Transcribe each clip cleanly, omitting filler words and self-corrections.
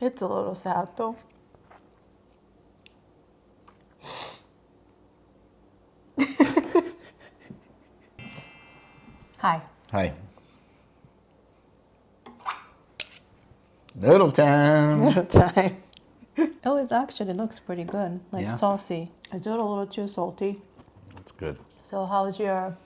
It's a little sad though. Hi. Hi. Noodle time. Middle time. Oh, it actually looks pretty good. Like Yeah. saucy. Is it a little too salty? That's good. So how's your...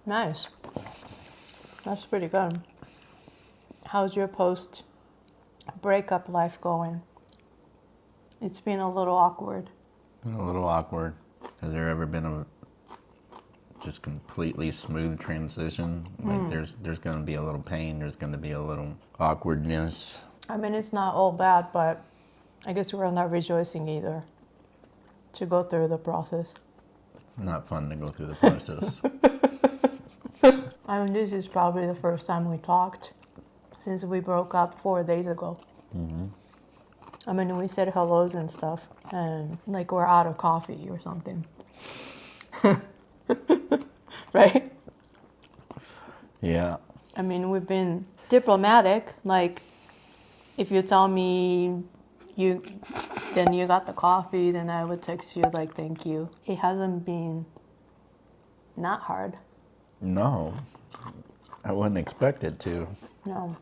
Nice. That's pretty good. How's your post breakup life going? It's been a little awkward. A little awkward. Has there ever been a just completely smooth transition? Like there's going to be a little pain. There's going to be a little awkwardness. I mean, it's not all bad, but I guess we're not rejoicing either to go through the process. Not fun to go through the process. I mean, this is probably the first time we talked since we broke up 4 days ago. I mean, we said hellos and stuff, and like we're out of coffee or something. Right? Yeah. I mean, we've been diplomatic. Like, if you tell me then you got the coffee, then I would text you like, thank you. It hasn't been not hard. No. I wouldn't expect it to. No.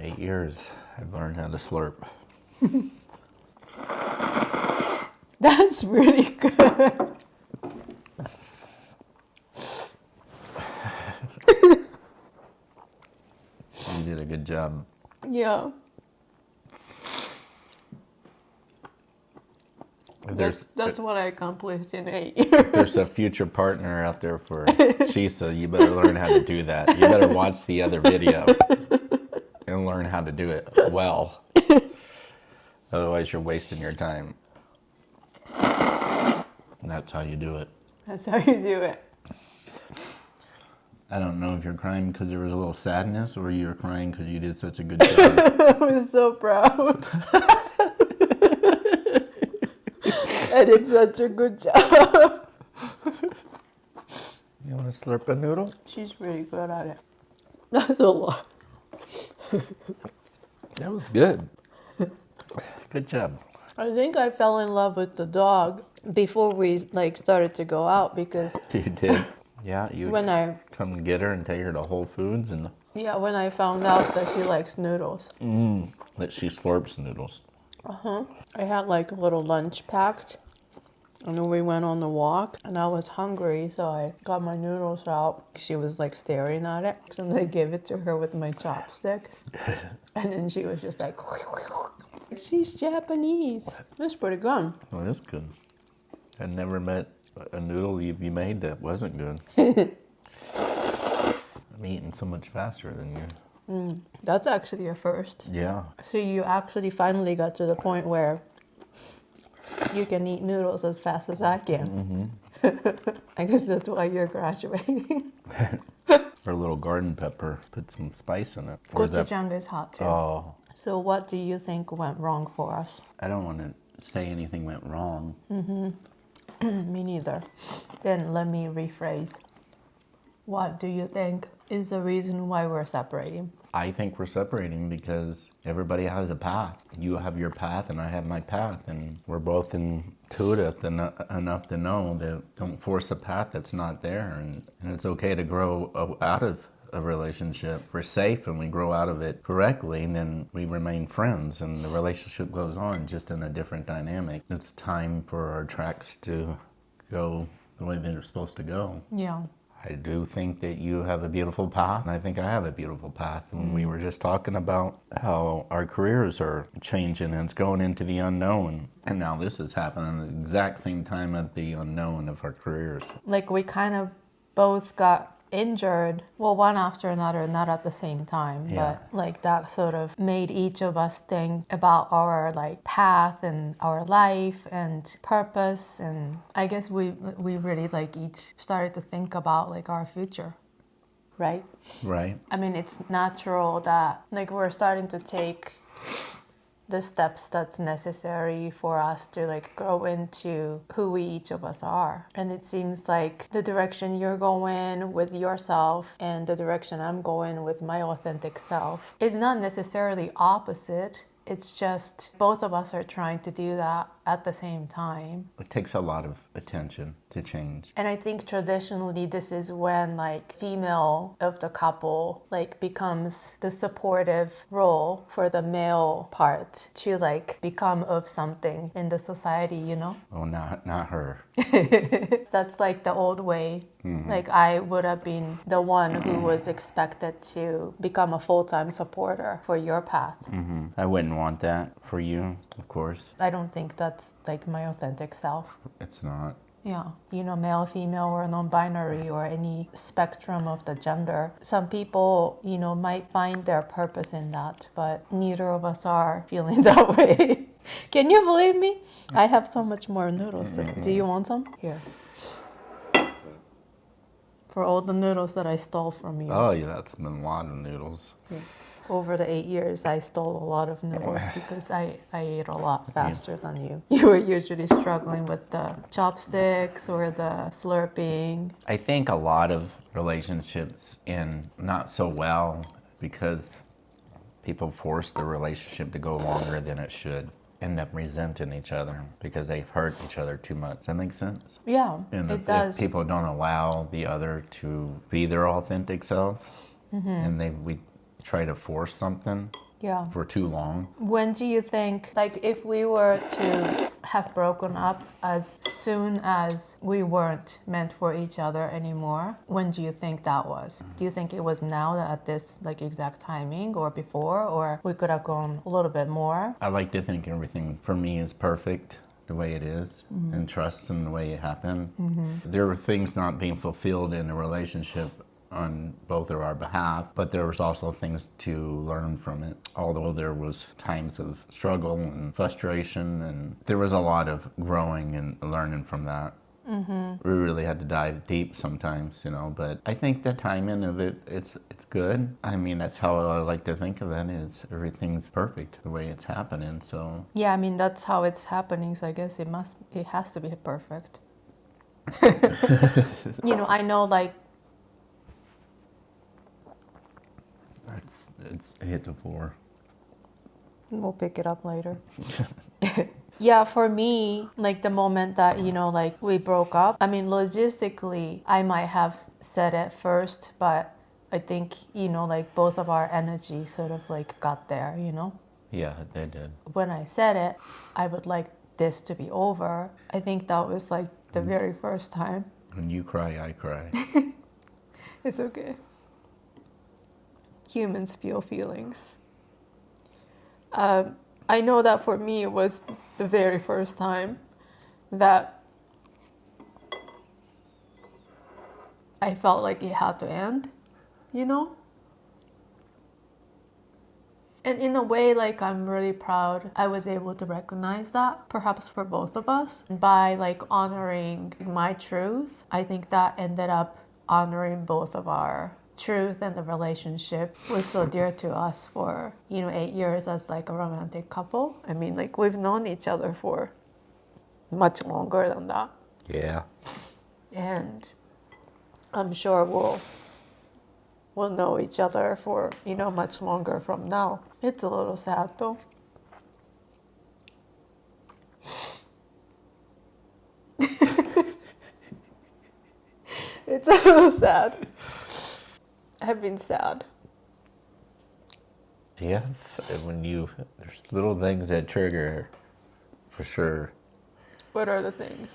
8 years. I've learned how to slurp. That's really good. You did a good job. Yeah. That's what I accomplished in 8 years. If there's a future partner out there for Chisa, you better learn how to do that. You better watch the other video and learn how to do it well. Otherwise, you're wasting your time. And that's how you do it. That's how you do it. I don't know if you're crying because there was a little sadness or you're crying because you did such a good job. I was so proud. I did such a good job. You want to slurp a noodle? She's really good at it. That's a lot. That was good. Good job. I think I fell in love with the dog before we started to go out because You did. Yeah, you when I come get her and take her to Whole Foods and when I found out that she likes noodles. that she slurps noodles. I had like a little lunch packed, and then we went on the walk, and I was hungry, so I got my noodles out. She was like staring at it, so I gave it to her with my chopsticks, and then she was just like, she's Japanese. That's pretty good. Well, that's good. I've never met a noodle you made that wasn't good. I'm eating so much faster than you. That's actually a first. Yeah. So you actually finally got to the point where you can eat noodles as fast as I can. I guess that's why you're graduating. Or a little garden pepper. Put some spice in it. Or is that- Gochujang is hot too. Oh, So what do you think went wrong for us? I don't want to say anything went wrong. Me neither. Then let me rephrase. What do you think is the reason why we're separating? I think we're separating because everybody has a path. You have your path and I have my path, and we're both intuitive enough to know that don't force a path that's not there, and it's okay to grow out of a relationship. If we're safe and we grow out of it correctly, then we remain friends and the relationship goes on, just in a different dynamic. It's time for our tracks to go the way they're supposed to go. Yeah. I do think that you have a beautiful path, and I think I have a beautiful path. And we were just talking about how our careers are changing and it's going into the unknown. And now this is happening at the exact same time of the unknown of our careers. Like we kind of both got injured, well, one after another, not at the same time, Yeah. but like that sort of made each of us think about our like path and our life and purpose, and I guess we really like each started to think about like our future, right? Right. I mean, it's natural that like we're starting to take the steps that's necessary for us to like grow into who we each of us are. And it seems like the direction you're going with yourself and the direction I'm going with my authentic self is not necessarily opposite. It's just both of us are trying to do that at the same time. It takes a lot of attention to change. And I think traditionally this is when like female of the couple like becomes the supportive role for the male part to like become of something in the society, you know? Oh, not her. That's like the old way. Like I would have been the one who was expected to become a full-time supporter for your path. I wouldn't want that for you, of course. I don't think that's like my authentic self. It's not. Yeah, you know, male, female, or non-binary, or any spectrum of the gender. Some people, you know, might find their purpose in that, but neither of us are feeling that way. Can you believe me? I have so much more noodles. Do you want some? Here. For all the noodles that I stole from you. Oh, yeah, that's been a lot of noodles. Yeah. Over the 8 years, I stole a lot of noodles because I ate a lot faster than you. You were usually struggling with the chopsticks or the slurping. I think a lot of relationships end not so well because people force the relationship to go longer than it should. End up resenting each other because they've hurt each other too much. Does that make sense? Yeah, And it does. if people don't allow the other to be their authentic self, and we try to force something for too long. When do you think, like if we were to have broken up as soon as we weren't meant for each other anymore, when do you think that was? Do you think it was now that at this like exact timing or before, or we could have gone a little bit more? I like to think everything for me is perfect the way it is and trust in the way it happened. There were things not being fulfilled in the relationship on both of our behalf, but there was also things to learn from it. Although there was times of struggle and frustration, and there was a lot of growing and learning from that. We really had to dive deep sometimes, you know, but I think the timing of it, it's good. I mean, that's how I like to think of it, is everything's perfect the way it's happening, so. Yeah, I mean, that's how it's happening, so I guess it has to be perfect. You know, I know like It's hit the floor. we'll pick it up later. Yeah, for me, like the moment that, you know, like we broke up, I mean, logistically, I might have said it first, but I think, you know, like both of our energy sort of like got there, you know? Yeah, they did. When I said it, I would like this to be over. I think that was like the very first time. When you cry, I cry. It's okay. Humans feel feelings. I know that for me it was the very first time that I felt like it had to end, you know? And in a way, like, I'm really proud I was able to recognize that, perhaps for both of us, by like honoring my truth. I think that ended up honoring both of our truth, and the relationship was so dear to us for, you know, 8 years as like a romantic couple. I mean, like, we've known each other for much longer than that. Yeah. And I'm sure we'll know each other for, you know, much longer from now. It's a little sad though. It's a little sad. I've been sad. Yeah, there's little things that trigger, for sure. What are the things?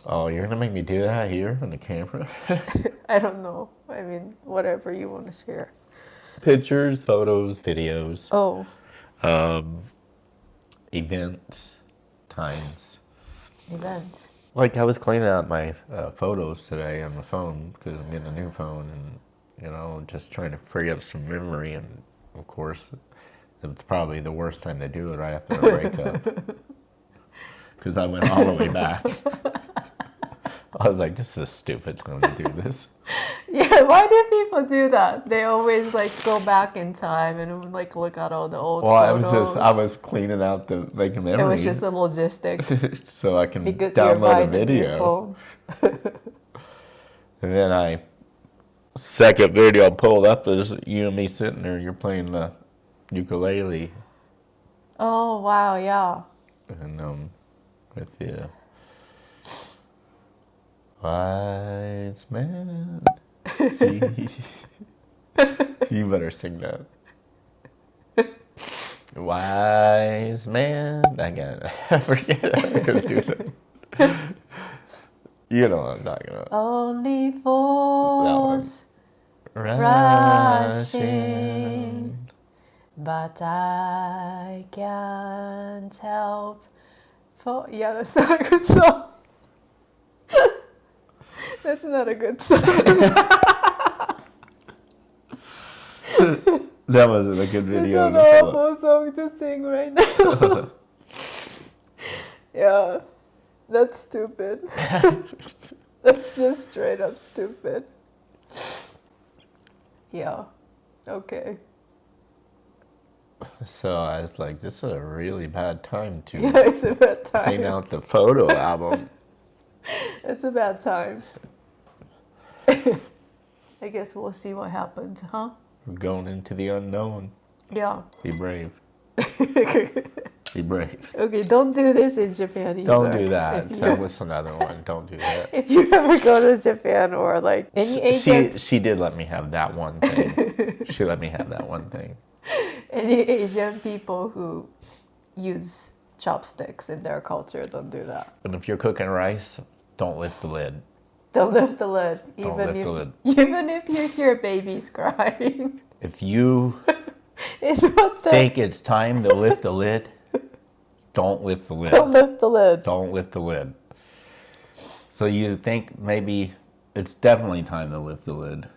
Oh, you're gonna make me do that here on the camera? I don't know. I mean, whatever you want to share. Pictures, photos, videos. Oh. Events, times. Events. Like I was cleaning out my photos today on my phone because I'm getting a new phone, and you know, just trying to free up some memory. And of course, it's probably the worst time to do it right after a breakup, because I went all the way back. I was like, this is stupid. I'm going to do this. Yeah, why do people do that? They always like go back in time and like look at all the old photos. I was cleaning out the memories. It was just a logistic. So I can Because download a video. And then second video pulled up is you and me sitting there. You're playing the ukulele. Oh, wow, yeah. And with the wise man. See? You better sing that. Wise man. I forget it. I'm going to do that. You know what I'm talking about. Only fools rushing, but I can't help. Yeah, that's not a good song. That's not a good song. That wasn't a good video. It's an awful song to sing right now. Yeah, that's stupid. That's just straight up stupid. Yeah, okay. So I was like, this is a really bad time to Yeah, it's a bad time. clean out the photo album. It's a bad time. I guess we'll see what happens, huh? We're going into the unknown. Yeah. Be brave. Be brave. Okay, don't do this in Japan either. Don't do that. That was another one. Don't do that. If you ever go to Japan or like any Asian... She did let me have that one thing. She let me have that one thing. Any Asian people who use chopsticks in their culture, don't do that. And if you're cooking rice, don't lift the lid. Don't lift the lid. Don't lift the lid. Even if you hear babies crying. If you think think it's time to lift the lid, don't lift the lid. Don't lift the lid. Don't lift the lid. So you think maybe it's definitely time to lift the lid.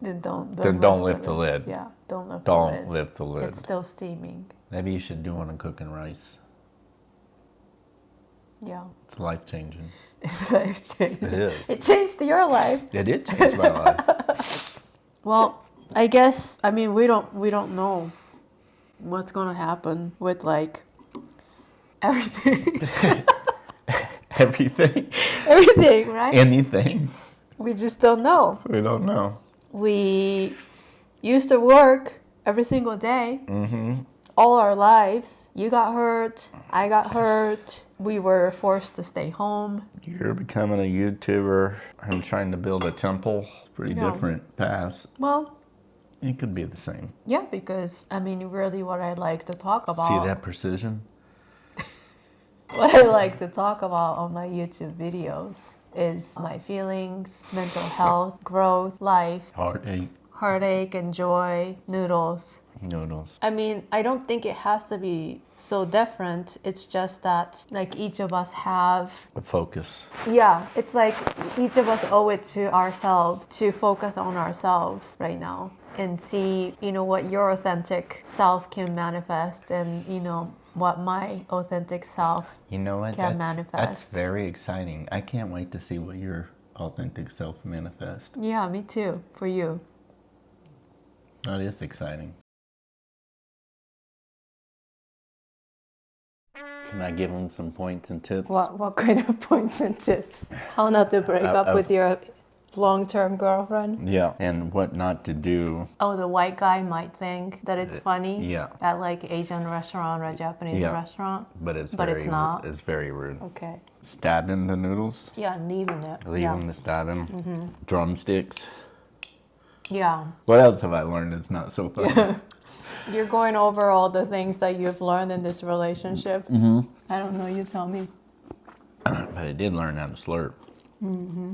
Then don't lift the lid. Yeah, don't lift Don't the lid. lift the lid. It's still steaming. Maybe you should do one on cooking rice. Yeah. It's life-changing. It's life-changing. It is. It changed your life. It did change my life. Well, I guess, I mean, we don't know what's going to happen with like everything. Everything. Everything, right? Anything. We just don't know. We don't know. We used to work every single day. Mm-hmm. All our lives. You got hurt. I got hurt. We were forced to stay home. You're becoming a YouTuber. I'm trying to build a temple. It's pretty different paths. Well, it could be the same. Yeah, because, I mean, really what I like to talk about... See that precision? What I like to talk about on my YouTube videos is my feelings, mental health, growth, life, heartache and joy, noodles. I mean, I don't think it has to be so different. It's just that, like, each of us have... a focus. Yeah, it's like each of us owe it to ourselves to focus on ourselves right now and see, you know, what your authentic self can manifest and, you know, what my authentic self can manifest. That's very exciting. I can't wait to see what your authentic self manifests. Yeah, me too, for you. That is exciting. Can I give them some points and tips? What kind of points and tips? How not to break up with your long-term girlfriend? Yeah, and what not to do. Oh, the white guy might think that it's funny. Yeah. At like Asian restaurant or Japanese restaurant. But it's not. It's very rude. Okay. Stabbing the noodles. Yeah, leaving it. Leaving the stabbing. Mm-hmm. Drumsticks. Yeah. What else have I learned that's not so funny? You're going over all the things that you've learned in this relationship. Mm-hmm. I don't know, you tell me. But I did learn how to slurp. Mm-hmm.